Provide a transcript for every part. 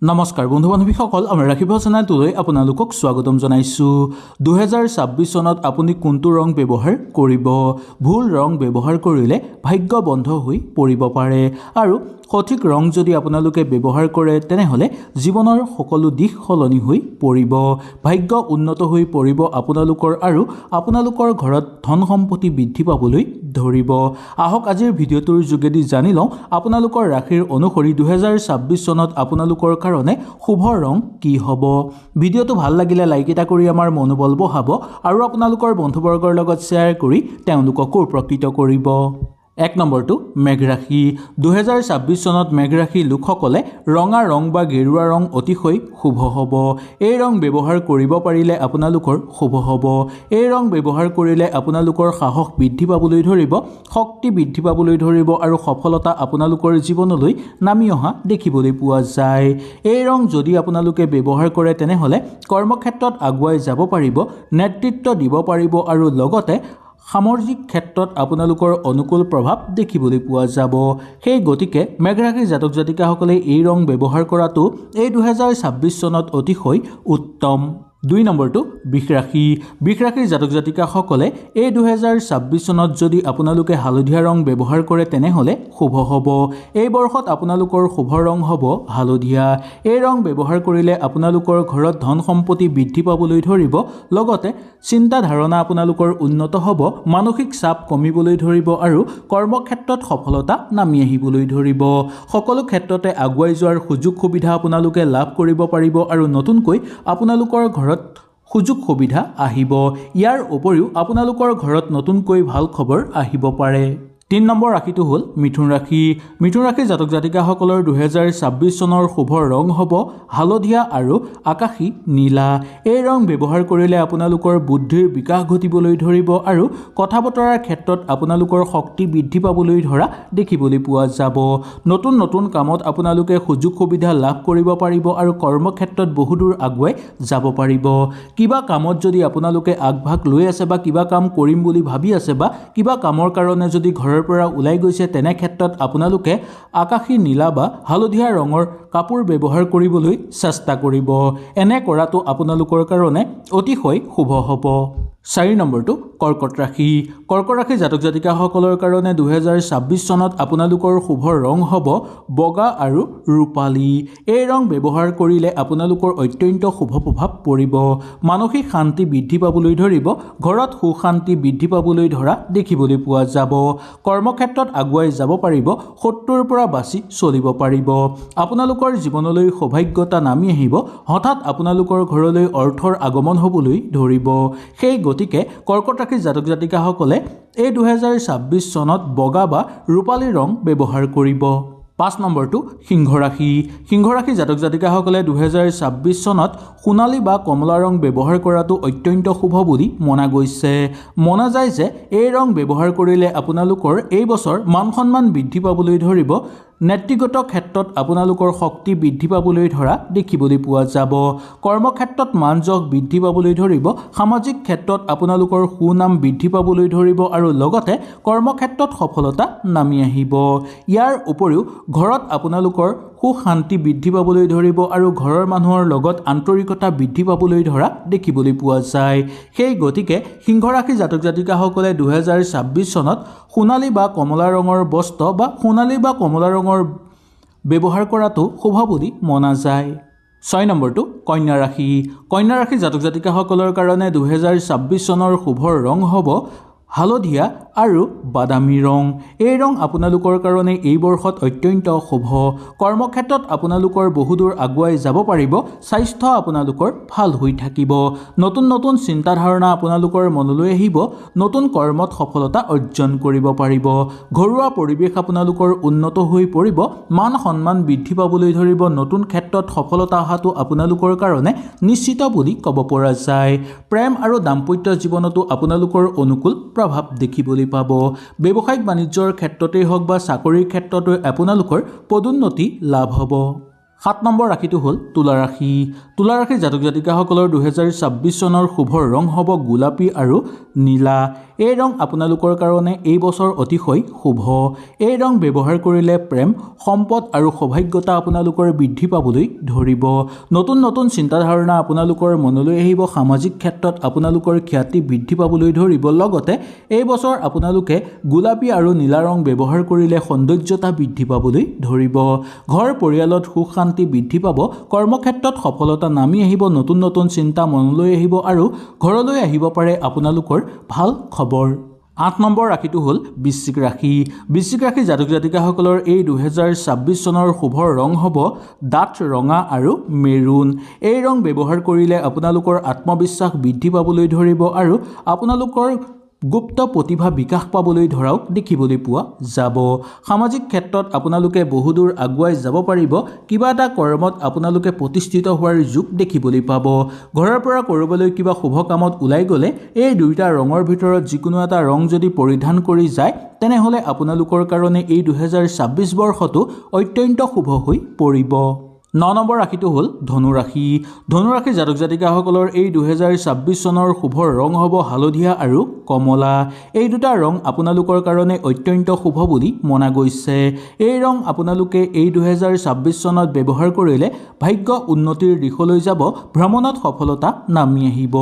নমস্কাৰ বন্ধু বান্ধৱীসকল, আমাৰ ৰাখিব চেনেলটোলৈ আপোনালোকক স্বাগতম জনাইছোঁ। 2026 চনত আপুনি কোনটো ৰং ব্যৱহাৰ কৰিব? ভুল ৰং ব্যৱহাৰ কৰিলে ভাগ্য বন্ধ হৈ পৰিব পাৰে আৰু সঠিক ৰং যদি আপোনালোকে ব্যৱহাৰ কৰে তেনেহ'লে জীৱনৰ সকলো দিশ সলনি হৈ পৰিব। ভাগ্য উন্নত হৈ পৰিব আপোনালোকৰ আৰু আপোনালোকৰ ঘৰত ধন সম্পত্তি বৃদ্ধি পাবলৈ ধৰিব। আহক আজিৰ ভিডিঅ'টোৰ যোগেদি জানি লওঁ আপোনালোকৰ ৰাশিৰ অনুসৰি 2026 চনত আপোনালোকৰ কাৰণে শুভ ৰং কি হ'ব। ভিডিঅ'টো ভাল লাগিলে লাইক এটা কৰি আমাৰ মনোবল বঢ়াব আৰু আপোনালোকৰ বন্ধুবৰ্গৰ লগত শ্বেয়াৰ কৰি তেওঁলোককো উপকৃত কৰিব। 1 নম্বৰটো মেঘ ৰাশি। 2026 চনত মেঘ ৰাশি লোকসকলে ৰঙা ৰং বা গেৰুৱা ৰং অতিশয় শুভ হ'ব। এই ৰং ব্যৱহাৰ কৰিব পাৰিলে আপোনালোকৰ শুভ হ'ব। এই ৰং ব্যৱহাৰ কৰিলে আপোনালোকৰ সাহস বৃদ্ধি পাবলৈ ধৰিব, শক্তি বৃদ্ধি পাবলৈ ধৰিব আৰু সফলতা আপোনালোকৰ জীৱনলৈ নামি অহা দেখিবলৈ পোৱা যায়। এই ৰং যদি আপোনালোকে ব্যৱহাৰ কৰে তেনেহ'লে কৰ্মক্ষেত্ৰত আগুৱাই যাব পাৰিব, নেতৃত্ব দিব পাৰিব আৰু লগতে সামাজিক ক্ষেত্ৰত আপোনালোকৰ অনুকূল প্ৰভাৱ দেখিবলৈ পোৱা যাব। সেই গতিকে মেঘ ৰাশিৰ জাতক জাতিকাসকলে এই ৰং ব্যৱহাৰ কৰাটো এই 2026 চনত অতিশয় উত্তম। 2 নম্বৰটো বৃষ ৰাশি। বৃষ ৰাশিৰ জাতক জাতিকাসকলে এই 2026 চনত যদি আপোনালোকে হালধীয়া ৰং ব্যৱহাৰ কৰে তেনেহ'লে শুভ হ'ব। এই বৰ্ষত আপোনালোকৰ শুভ ৰং হ'ব হালধীয়া। এই ৰং ব্যৱহাৰ কৰিলে আপোনালোকৰ ঘৰত ধন সম্পত্তি বৃদ্ধি পাবলৈ ধৰিব, লগতে চিন্তা ধাৰণা আপোনালোকৰ উন্নত হ'ব, মানসিক চাপ কমিবলৈ ধৰিব আৰু কৰ্মক্ষেত্ৰত সফলতা নামি আহিবলৈ ধৰিব। সকলো ক্ষেত্ৰতে আগুৱাই যোৱাৰ সুযোগ সুবিধা আপোনালোকে লাভ কৰিব পাৰিব আৰু নতুনকৈ আপোনালোকৰ ঘৰত সুযোগ সুবিধা আহিব। ইয়াৰ উপৰিও আপোনালোকৰ ঘৰত নতুনকৈ ভাল খবৰ আহিব পাৰে। 3 নম্বৰ ৰাশিটো হ'ল মিথুন ৰাশি। মিথুন ৰাশিৰ জাতক জাতিকাসকলৰ 2026 চনৰ শুভ ৰং হ'ব হালধীয়া আৰু আকাশী নীলা। এই ৰং ব্যৱহাৰ কৰিলে আপোনালোকৰ বুদ্ধিৰ বিকাশ ঘটিবলৈ ধৰিব আৰু কথা বতৰাৰ ক্ষেত্ৰত আপোনালোকৰ শক্তি বৃদ্ধি পাবলৈ ধৰা দেখিবলৈ পোৱা যাব। নতুন নতুন কামত আপোনালোকে সুযোগ সুবিধা লাভ কৰিব পাৰিব আৰু কৰ্মক্ষেত্ৰত বহুদূৰ আগুৱাই যাব পাৰিব। কিবা কামত যদি আপোনালোকে আগভাগ লৈ আছে বা কিবা কাম কৰিম বুলি ভাবি আছে বা কিবা কামৰ কাৰণে যদি ঘৰৰ পৰা ওলাই গৈছে তেনে ক্ষেত্ৰত আপোনালোকে আকাশী নীলা বা হালধীয়া ৰঙৰ কাপোৰ ব্যৱহাৰ কৰিবলৈ চেষ্টা কৰিব। এনে কৰাটো আপোনালোকৰ কাৰণে অতিশয় শুভ হ'ব। 4 নম্বৰটো কৰ্কট ৰাশি। কৰ্কট ৰাশিৰ জাতক জাতিকাসকলৰ কাৰণে 2026 চনত আপোনালোকৰ শুভ ৰং হ'ব বগা আৰু ৰূপালী। এই ৰং ব্যৱহাৰ কৰিলে আপোনালোকৰ অত্যন্ত শুভ প্ৰভাৱ পৰিব। মানসিক শান্তি বৃদ্ধি পাবলৈ ধৰিব, ঘৰত সুখ শান্তি বৃদ্ধি পাবলৈ ধৰা দেখিবলৈ পোৱা যাব। কৰ্মক্ষেত্ৰত আগুৱাই যাব পাৰিব, শত্ৰুৰ পৰা বাচি চলিব পাৰিব। আপোনালোকৰ জীৱনলৈ সৌভাগ্যতা নামি আহিব, হঠাৎ আপোনালোকৰ ঘৰলৈ অৰ্থৰ আগমন হ'বলৈ ধৰিব। সেই গতিকে কৰ্কট ৰাশিৰ জাতক জাতিকাসকলে এই 2026 চনত বগা বা ৰূপালী ৰং ব্যৱহাৰ কৰিব। 5 নম্বৰটো সিংহ ৰাশি। সিংহ ৰাশিৰ জাতক জাতিকাসকলে 2026 চনত সোণালী বা কমলা ৰং ব্যৱহাৰ কৰাটো অত্যন্ত শুভ বুলি মনা গৈছে। মনা যায় যে এই ৰং ব্যৱহাৰ কৰিলে আপোনালোকৰ এই বছৰ মান সন্মান বৃদ্ধি পাবলৈ ধৰিব, নেতৃত্বগত ক্ষেত্ৰত আপোনালোকৰ শক্তি বৃদ্ধি পাবলৈ ধৰা দেখিবলৈ পোৱা যাব। কৰ্মক্ষেত্ৰত মান যশ বৃদ্ধি পাবলৈ ধৰিব, সামাজিক ক্ষেত্ৰত আপোনালোকৰ সুনাম বৃদ্ধি পাবলৈ ধৰিব আৰু লগতে কৰ্মক্ষেত্ৰত সফলতা নামি আহিব। ইয়াৰ উপৰিও ঘৰত আপোনালোকৰ সুখ শান্তি বৃদ্ধি পাবলৈ ধৰিব আৰু ঘৰৰ মানুহৰ লগত আন্তৰিকতা বৃদ্ধি পাবলৈ ধৰা দেখিবলৈ পোৱা যায়। সেই গতিকে সিংহ ৰাশিৰ জাতক জাতিকাসকলে 2026 চনত সোণালী বা কমলা ৰঙৰ বস্ত্ৰ বা সোণালী বা কমলা ৰঙৰ ব্যৱহাৰ কৰাটো শুভ বুলি মনা যায়। 6 নম্বৰটো কন্যা ৰাশি। কন্যা ৰাশিৰ জাতক জাতিকাসকলৰ কাৰণে 2026 চনৰ শুভ ৰং হ'ব হালধীয়া আৰু বাদামী ৰং। এই ৰং আপোনালোকৰ কাৰণে এই বৰ্ষত অত্যন্ত শুভ। কৰ্মক্ষেত্ৰত আপোনালোকৰ বহুদূৰ আগুৱাই যাব পাৰিব, স্বাস্থ্য আপোনালোকৰ ভাল হৈ থাকিব, নতুন নতুন চিন্তাধাৰণা আপোনালোকৰ মনলৈ আহিব, নতুন কৰ্মত সফলতা অৰ্জন কৰিব পাৰিব। ঘৰুৱা পৰিৱেশ আপোনালোকৰ উন্নত হৈ পৰিব, মান সন্মান বৃদ্ধি পাবলৈ ধৰিব, নতুন ক্ষেত্ৰত সফলতা অহাটো আপোনালোকৰ কাৰণে নিশ্চিত বুলি ক'ব পৰা যায়। প্ৰেম আৰু দাম্পত্য জীৱনতো আপোনালোকৰ অনুকূল প্ৰভাৱ দেখিবলৈ পাব। ব্যৱসায়িক বাণিজ্যৰ ক্ষেত্ৰতেই হওক বা চাকৰিৰ ক্ষেত্ৰতে আপোনালোকৰ পদোন্নতি লাভ হ'ব। 7 নম্বৰ ৰাশিটো হ'ল তুলা ৰাশি। তুলা ৰাশিৰ জাতক জাতিকাসকলৰ 2026 চনৰ শুভ ৰং হ'ব গোলাপী আৰু নীলা। এই ৰং আপোনালোকৰ কাৰণে এই বছৰ অতিশয় শুভ। এই ৰং ব্যৱহাৰ কৰিলে প্ৰেম, সম্পদ আৰু সৌভাগ্যতা আপোনালোকৰ বৃদ্ধি পাবলৈ ধৰিব। নতুন নতুন চিন্তাধাৰণা আপোনালোকৰ মনলৈ আহিব। সামাজিক ক্ষেত্ৰত আপোনালোকৰ খ্যাতি বৃদ্ধি পাবলৈ ধৰিব। লগতে এই বছৰ আপোনালোকে গোলাপী আৰু নীলা ৰং ব্যৱহাৰ কৰিলে সৌন্দৰ্যতা বৃদ্ধি পাবলৈ ধৰিব। ঘৰ পৰিয়ালত সুখ শান্তি বৃদ্ধি পাব। কৰ্মক্ষেত্ৰত সফলতা নামি আহিব। নতুন নতুন চিন্তা মনলৈ আহিব আৰু ঘৰলৈ আহিব পাৰে আপোনালোকৰ ভাল খবৰ। 8 নম্বৰ ৰাশিটো হ'ল বৃশ্চিক ৰাশি। বৃশ্চিক ৰাশিৰ জাতক জাতিকাসকলৰ এই 2026 চনৰ শুভ ৰং হ'ব ডাঠ ৰঙা আৰু মেৰুন। এই ৰং ব্যৱহাৰ কৰিলে আপোনালোকৰ আত্মবিশ্বাস বৃদ্ধি পাবলৈ ধৰিব আৰু আপোনালোকৰ গুপ্ত প্ৰতিভা বিকাশ পাবলৈ ধৰাও দেখিবলৈ পোৱা যাব। সামাজিক ক্ষেত্ৰত আপোনালোকে বহুদূৰ আগুৱাই যাব পাৰিব। কিবা এটা কৰ্মত আপোনালোকে প্ৰতিষ্ঠিত হোৱাৰ যোগ দেখিবলৈ পাব। ঘৰৰ পৰা কৰিবলৈ কিবা শুভ কামত ওলাই গ'লে এই দুয়োটা ৰঙৰ ভিতৰত যিকোনো এটা ৰং যদি পৰিধান কৰি যায় তেনেহ'লে আপোনালোকৰ কাৰণে এই 2026 বৰ্ষটো অত্যন্ত শুভ হৈ পৰিব। 9 নম্বৰ ৰাশিটো হ'ল ধনু ৰাশি। ধনু ৰাশিৰ জাতক জাতিকাসকলৰ এই 2026 চনৰ শুভ ৰং হ'ব হালধীয়া আৰু কমলা। এই দুটা ৰং আপোনালোকৰ কাৰণে অত্যন্ত শুভ বুলি মনা গৈছে। এই ৰং আপোনালোকে এই 2026 চনত ব্যৱহাৰ কৰিলে ভাগ্য উন্নতিৰ দিশলৈ যাব। ভ্ৰমণত সফলতা নামি আহিব।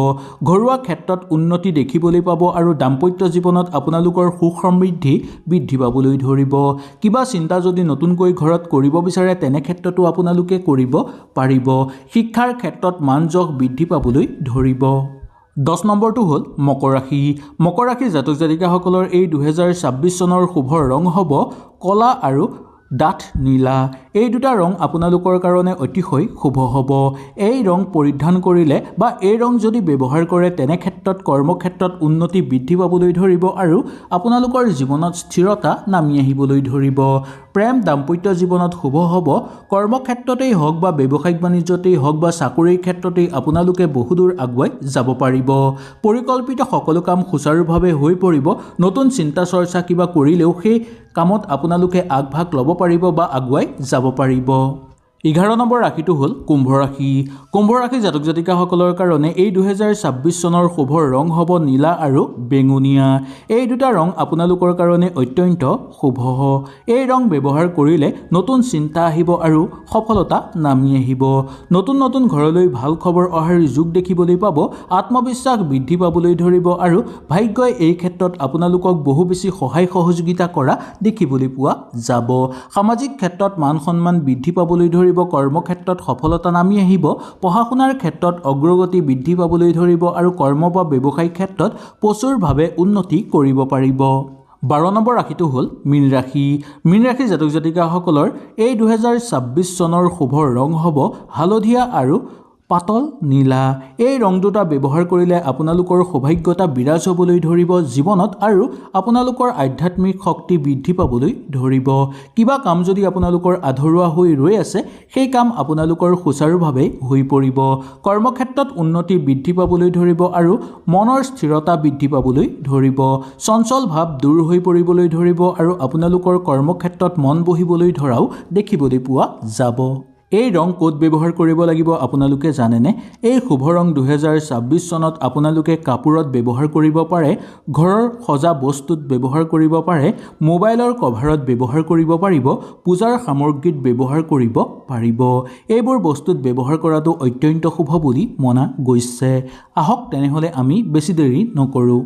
ঘৰুৱা ক্ষেত্ৰত উন্নতি দেখিবলৈ পাব আৰু দাম্পত্য জীৱনত আপোনালোকৰ সুখ সমৃদ্ধি বৃদ্ধি পাবলৈ ধৰিব। কিবা চিন্তা যদি নতুনকৈ ঘৰত কৰিব বিচাৰে তেনে ক্ষেত্ৰতো আপোনালোকে কৰিব পাৰিব। শিক্ষাৰ ক্ষেত্ৰত মান যশ বৃদ্ধি পাবলৈ ধৰিব। 10 নম্বৰটো হ'ল মকৰ ৰাশি। মকৰ ৰাশিৰ জাতক জাতিকাসকলৰ এই 2026 চনৰ শুভ ৰং হ'ব কলা আৰু ডাঠ নীলা। এই দুটা ৰং আপোনালোকৰ কাৰণে অতিশয় শুভ হ'ব। এই ৰং পৰিধান কৰিলে বা এই ৰং যদি ব্যৱহাৰ কৰে তেনে ক্ষেত্ৰত কৰ্মক্ষেত্ৰত উন্নতি বৃদ্ধি পাবলৈ ধৰিব আৰু আপোনালোকৰ জীৱনত স্থিৰতা নামি আহিবলৈ ধৰিব। প্ৰেম দাম্পত্য জীৱনত শুভ হ'ব। কৰ্মক্ষেত্ৰতেই হওক বা ব্যৱসায়িক বাণিজ্যতেই হওক বা চাকৰিৰ ক্ষেত্ৰতেই আপোনালোকে বহুদূৰ আগুৱাই যাব পাৰিব। পৰিকল্পিত সকলো কাম সুচাৰুভাৱে হৈ পৰিব। নতুন চিন্তা চৰ্চা কিবা কৰিলেও সেই কামত আপোনালোকে আগভাগ ল'ব পাৰিব বা আগুৱাই যাব পাৰিব। 11 নম্বৰ ৰাশিটো হ'ল কুম্ভ ৰাশি। কুম্ভ ৰাশিৰ জাতক জাতিকাসকলৰ কাৰণে এই 2026 চনৰ শুভ ৰং হ'ব নীলা আৰু বেঙুনীয়া। এই দুটা ৰং আপোনালোকৰ কাৰণে অত্যন্ত শুভ। এই ৰং ব্যৱহাৰ কৰিলে নতুন চিন্তা আহিব আৰু সফলতা নামি আহিব। নতুন নতুন ঘৰলৈ ভাল খবৰ অহাৰ যোগ দেখিবলৈ পাব। আত্মবিশ্বাস বৃদ্ধি পাবলৈ ধৰিব আৰু ভাগ্যই এই ক্ষেত্ৰত আপোনালোকক বহু বেছি সহায় সহযোগিতা কৰা দেখিবলৈ পোৱা যাব। সামাজিক ক্ষেত্ৰত মান সন্মান বৃদ্ধি পাবলৈ ধৰিব। কৰ্মক্ষেত্ৰত সফলতা নামি আহিব। পঢ়া শুনাৰ ক্ষেত্ৰত অগ্ৰগতি বৃদ্ধি পাবলৈ ধৰিব আৰু কৰ্ম বা ব্যৱসায়িক ক্ষেত্ৰত প্ৰচুৰভাৱে উন্নতি কৰিব পাৰিব। 12 নম্বৰ ৰাশিটো হ'ল মীন ৰাশি। মীন ৰাশিৰ জাতক জাতিকাসকলৰ এই 2026 চনৰ শুভ ৰং হ'ব হালধীয়া আৰু পাতল নীলা। এই ৰং দুটা ব্যৱহাৰ কৰিলে আপোনালোকৰ সৌভাগ্যতা বিৰাজ হ'বলৈ ধৰিব জীৱনত আৰু আপোনালোকৰ আধ্যাত্মিক শক্তি বৃদ্ধি পাবলৈ ধৰিব। কিবা কাম যদি আপোনালোকৰ আধৰুৱা হৈ ৰৈ আছে সেই কাম আপোনালোকৰ সুচাৰুভাৱে হৈ পৰিব। কৰ্মক্ষেত্ৰত উন্নতি বৃদ্ধি পাবলৈ ধৰিব আৰু মনৰ স্থিৰতা বৃদ্ধি পাবলৈ ধৰিব। চঞ্চল ভাৱ দূৰ হৈ পৰিবলৈ ধৰিব আৰু আপোনালোকৰ কৰ্মক্ষেত্ৰত মন বহিবলৈ ধৰাও দেখিবলৈ পোৱা যাব। এই ৰং ক'ত ব্যৱহাৰ কৰিব লাগিব আপোনালোকে জানেনে? এই শুভ ৰং 2026 চনত আপোনালোকে কাপোৰত ব্যৱহাৰ কৰিব পাৰে, ঘৰৰ সজা বস্তুত ব্যৱহাৰ কৰিব পাৰে, মোবাইলৰ কভাৰত ব্যৱহাৰ কৰিব পাৰিব, পূজাৰ সামগ্ৰীত ব্যৱহাৰ কৰিব পাৰিব। এইবোৰ বস্তুত ব্যৱহাৰ কৰাটো অত্যন্ত শুভ বুলি মনা গৈছে। আহক তেনেহ'লে আমি বেছি দেৰি নকৰোঁ।